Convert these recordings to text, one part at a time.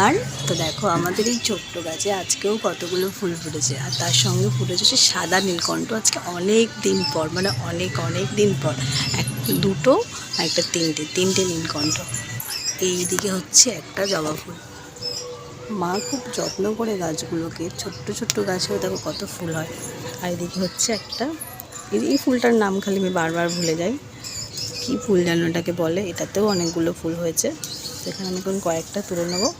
আর তো দেখো আমাদের এই ছোট্ট গাছে আজকেও কতগুলো ফুল ফুটেছে, আর তার সঙ্গে ফুটেছে সে সাদা নীলকণ্ঠ। আজকে অনেক দিন পর, মানে অনেক দিন পর দুটো একটা তিনটে নীলকণ্ঠ। এইদিকে হচ্ছে একটা জবা ফুল। মা খুব যত্ন করে গাছগুলোকে, ছোট্ট গাছেও দেখো কত ফুল হয়। আর এদিকে হচ্ছে একটা, এই ফুলটার নাম খালি আমি বারবার ভুলে যাই, কি ফুল যেন এটাকে বলে। এটাতেও অনেকগুলো ফুল হয়েছে। সেখানে আমি এখন কয়েকটা তুলে নেবো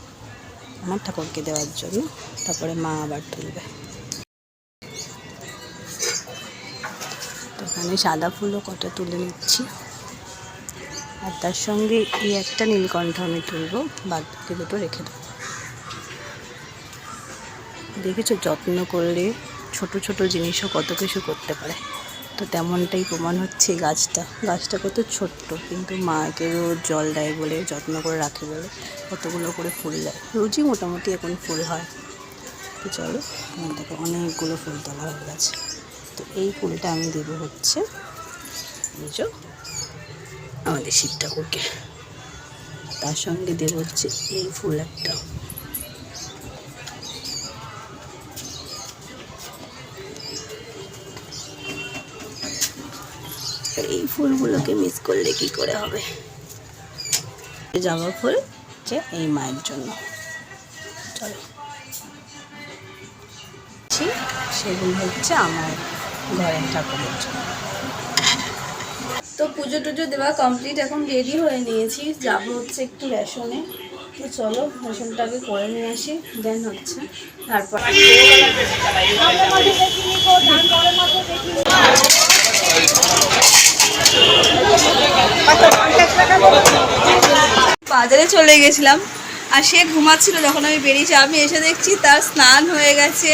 আমার ঠাকুরকে দেওয়ার জন্য, তারপরে মা আবার তুলবে। তো এখানে সাদা ফুলও কটা তুলে নিচ্ছি, আর তার সঙ্গে এই একটা নীলকণ্ঠ আমি তুলবো, বাকি দুটো রেখে দেবো। দেখেছো, যত্ন করলে ছোট জিনিসও কত কিছু করতে পারে। তো তেমনটাই প্রমাণ হচ্ছে গাছটা কত ছোট্ট, কিন্তু মাকে রোজ জল দেয় বলে, যত্ন করে রাখে বলে কতগুলো করে ফুল দেয়। রোজই মোটামুটি এখন ফুল হয়। তো চলো, দেখো অনেকগুলো ফুল তোলা হয়ে গেছে। তো এই ফুলটা আমি দেবো হচ্ছে বুঝো আমাদের শিব ঠাকুরকে। তার সঙ্গে দেবো হচ্ছে এই ফুল একটা। এই ফুলগুলোকে মিস করলে কি করে হবে। জবা ফুল যে এই মায়ের জন্য, চলো সেগুলো হচ্ছে আমার ঘরের ঠাকুরের জন্য। তো পুজো টুজো দেওয়া কমপ্লিট, এখন রেডি হয়ে নিয়েছি, যাবো হচ্ছে একটু রেশনে। তো চলো রেশনটাকে করে নিয়ে আসি, দেন হচ্ছে তারপর বাজারে চলে গেছিলাম। আর সে ঘুমাচ্ছিল যখন আমি বেরিয়েছি, আমি এসে দেখছি তার স্নান হয়ে গেছে,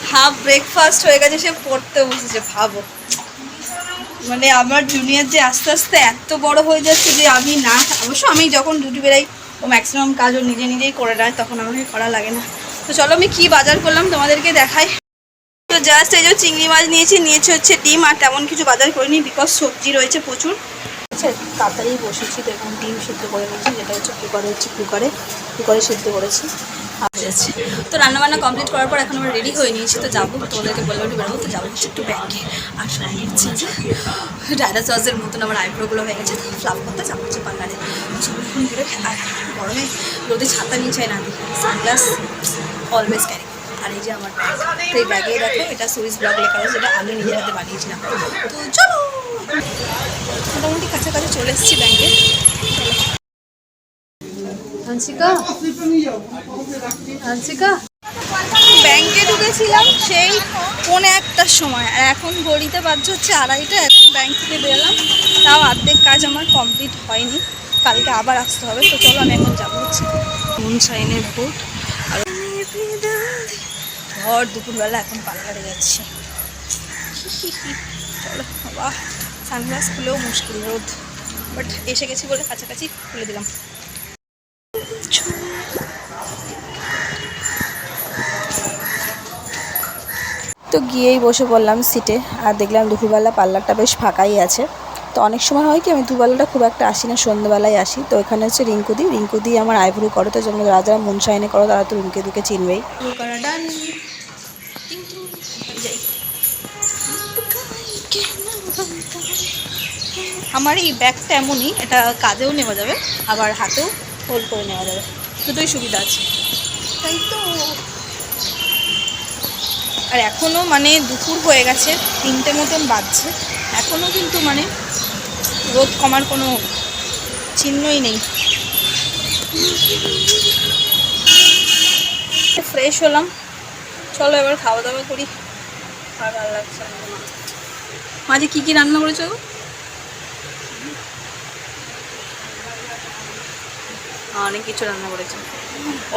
হাফ ব্রেকফাস্ট হয়ে গেছে, সে পড়তে বসেছে। ভাবো, মানে আমার জুনিয়র যে আস্তে আস্তে এত বড় হয়ে যাচ্ছে যে আমি না, অবশ্য আমি যখন ডিউটি বেরাই ও ম্যাক্সিমাম কাজ ও নিজেই করে নেয়, তখন আমাকে করা লাগে না। তো চলো আমি কি বাজার করলাম তোমাদেরকে দেখাই। তো জাস্ট এই যে চিংড়ি মাছ নিয়েছি হচ্ছে ডিম, আর তেমন কিছু বাজার করিনি, বিকজ সবজি রয়েছে প্রচুর। আচ্ছা, তাড়াতাড়ি বসেছি, তো এখন ডিম সিদ্ধ করে নিয়েছি, যেটা হচ্ছে কুকারে সিদ্ধ করেছি। আছে তো রান্নাবান্না কমপ্লিট করার পর এখন আমরা রেডি হয়ে নিয়েছি। তো যাবো, তোমাদেরকে বললাম একটু বেরোবো, তো যাবো হচ্ছে একটু ব্যাংকে। আর সঙ্গে হচ্ছে যে ডায়রা সসের মতন আমার আইব্রোগুলো হয়ে গেছে, তো ফ্লাপ করতে যাবো হচ্ছে পার্লারে। চুলগুলো করে, আর গরমে রোদে ছাতা নিয়ে চাই না, সানগ্লাস অলওয়েজ ক্যারি। আর এই যে আমার ব্যাগ, তো এই ব্যাগে দেখো এটা সুইস ব্লগ লেখা আছে, যেটা আমি নিজের হাতে বানিয়েছিলাম। তো চলো, মোটামুটি কাছাকাছি চলে এসেছি ব্যাংকে। হানসিকা ব্যাংকে ঢুকেছিলাম সেই 1:45টার সময়, আর এখন ঘড়িতে বাজছে হচ্ছে 2:30। এখন ব্যাংক থেকে বেরোলাম, তাও অর্ধেক কাজ আমার কমপ্লিট হয়নি, কালকে আবার আসতে হবে। তো চলো আমি এখন যাবো হচ্ছে মুনশাইনের বোট। আর ভর দুপুরবেলা এখন পার্লারে যাচ্ছি। চলো বাবা, সানগ্লাস খুলেও মুশকিল, রোদ, বাট এসে গেছি বলে কাছাকাছি খুলে দিলাম। তো গিয়েই বসে পড়লাম সিটে, আর দেখলাম দুপুরবেলা পার্লারটা বেশ ফাঁকাই আছে। তো অনেক সময় হয় কি, আমি দুবেলাটা খুব একটা আসি না, সন্ধ্যেবেলায় আসি। তো এখানে হচ্ছে রিঙ্কুদি আমার আইব্রো করে। তো যেমন যারা মুনশাইনে করো তারা তো রিঙ্কুদিকে চিনবেই। আমার এই ব্যাগটা এমনই, এটা কাঁধেও নেওয়া যাবে, আবার হাতেও হোল্ড করে নেওয়া যাবে, দুটোই সুবিধা আছে। তাই তো, আর এখনও মানে দুপুর হয়ে গেছে, 3টে মতন বাজছে, এখনও কিন্তু মানে রোদ কমার কোনো চিহ্নই নেই। ফ্রেশ হলাম, চলো এবার খাওয়া দাওয়া করি। আর ভালো লাগছে মাঝে কী রান্না করেছো? অনেক কিছু রান্না করেছে।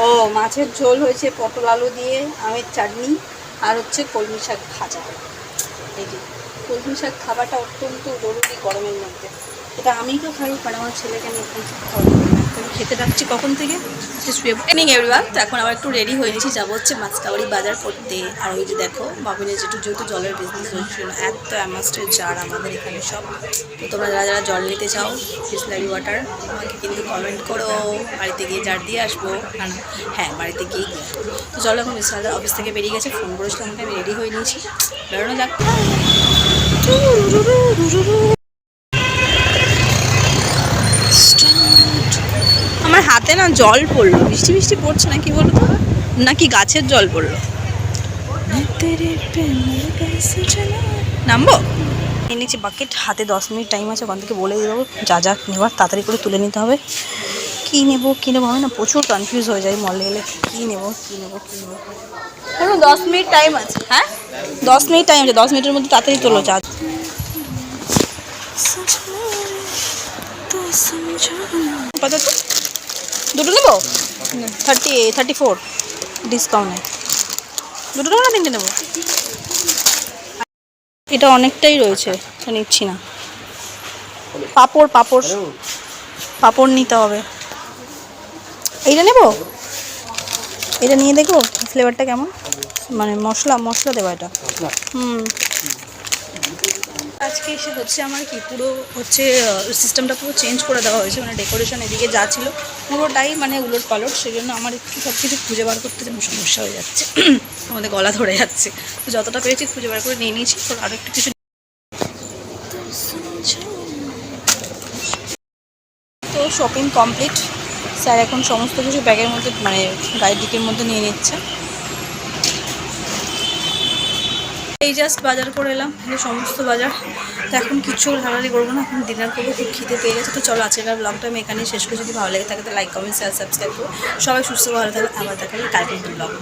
ও মাছের ঝোল হয়েছে, পটল আলু দিয়ে, আমের চাটনি, আর হচ্ছে কলমি শাক ভাজা। এই যে কলমি শাক খাবারটা অত্যন্ত জরুরি গরমের মধ্যে। এটা আমি তো খাই, আর আমার ছেলেকে নিয়ে খাওয়া খেতে রাখছি কখন থেকে। ইভিনিং এভরিওয়ান, তো এখন আবার একটু রেডি হয়ে নিয়েছি, যাবো হচ্ছে মাছকাবাড়ি বাজার করতে। আর ওই যে দেখো বাবিনের যেহেতু জলের বিজনেস হচ্ছিল, এত অ্যামাস্টের জার আমাদের এখানে সব। তো তোমরা যারা যারা জল নিতে চাও বিসলারি ওয়াটার, আমাকে কিন্তু কমেন্ট করো, বাড়িতে গিয়ে জার দিয়ে আসবো। না না, হ্যাঁ বাড়িতে গিয়েই দিয়ে আসবো। তো চলো, এখন বিসলারি অফিস থেকে বেরিয়ে গেছে, ফোন করেছিল আমাকে, আমি রেডি হয়ে নিয়েছি, বেরোনো যাক। আমার হাতে না জল পড়লো, বৃষ্টি বৃষ্টি পড়ছে না কি বলতো, নাকি গাছের জল পড়লো। নামবো এনেছি বাকেট হাতে, 10 মিনিট টাইম আছে, ওখান থেকে বলে দিয়ে দেবো যা যা নেবার তাড়াতাড়ি করে তুলে নিতে হবে। কী নেবো আমি না প্রচুর কনফিউজ হয়ে যাই মলে গেলে, কী নেবো এখন 10 মিনিট টাইম আছে। হ্যাঁ 10 মিনিট টাইম আছে, 10 মিনিটের মধ্যে তাড়াতাড়ি তোলো যা। আপাতত দুটো নেবো, 34 ডিসকাউন্টে দুটো নেবো না তিনটে নেবো? এটা অনেকটাই রয়েছে, তো নিচ্ছি না। পাঁপড় নিতে হবে। এইটা নেবো, এটা নিয়ে দেখবো ফ্লেভারটা কেমন, মানে মশলা দেবো এটা। আজকে এসে হচ্ছে আমার কি পুরো হচ্ছে সিস্টেমটা পুরো চেঞ্জ করে দেওয়া হয়েছে, মানে ডেকোরেশন এদিকে যা ছিল পুরোটাই মানে উলট পালট, সেই জন্য আমার একটু সব কিছু খুঁজে বার করতে যেন সমস্যা হয়ে যাচ্ছে, আমাদের গলা ধরে যাচ্ছে। তো যতটা পেরেছি খুঁজে বার করে নিয়ে নিয়েছি, তো আরও একটু কিছু। তো শপিং কমপ্লিট, স্যার এখন সমস্ত কিছু ব্যাগের মধ্যে মানে গাড়ির দিকের মধ্যে নিয়ে নিচ্ছে। এই জাস্ট বাজার করে এলাম, সমস্ত বাজার। তো এখন কিচ্ছু ঝাড়াঝাড়ি করবো না, এখন ডিনার করবো, খুব খিদে পেয়ে গেছে। তো চলো আজকের ব্লগটা আমি এখানেই শেষ করে, যদি ভালো লেগে থাকে তো লাইক কমেন্ট শেয়ার সাবস্ক্রাইব করো। সবাই সুস্থ ভালো থাকবে, আবার দেখাবে কালকে ব্লগ।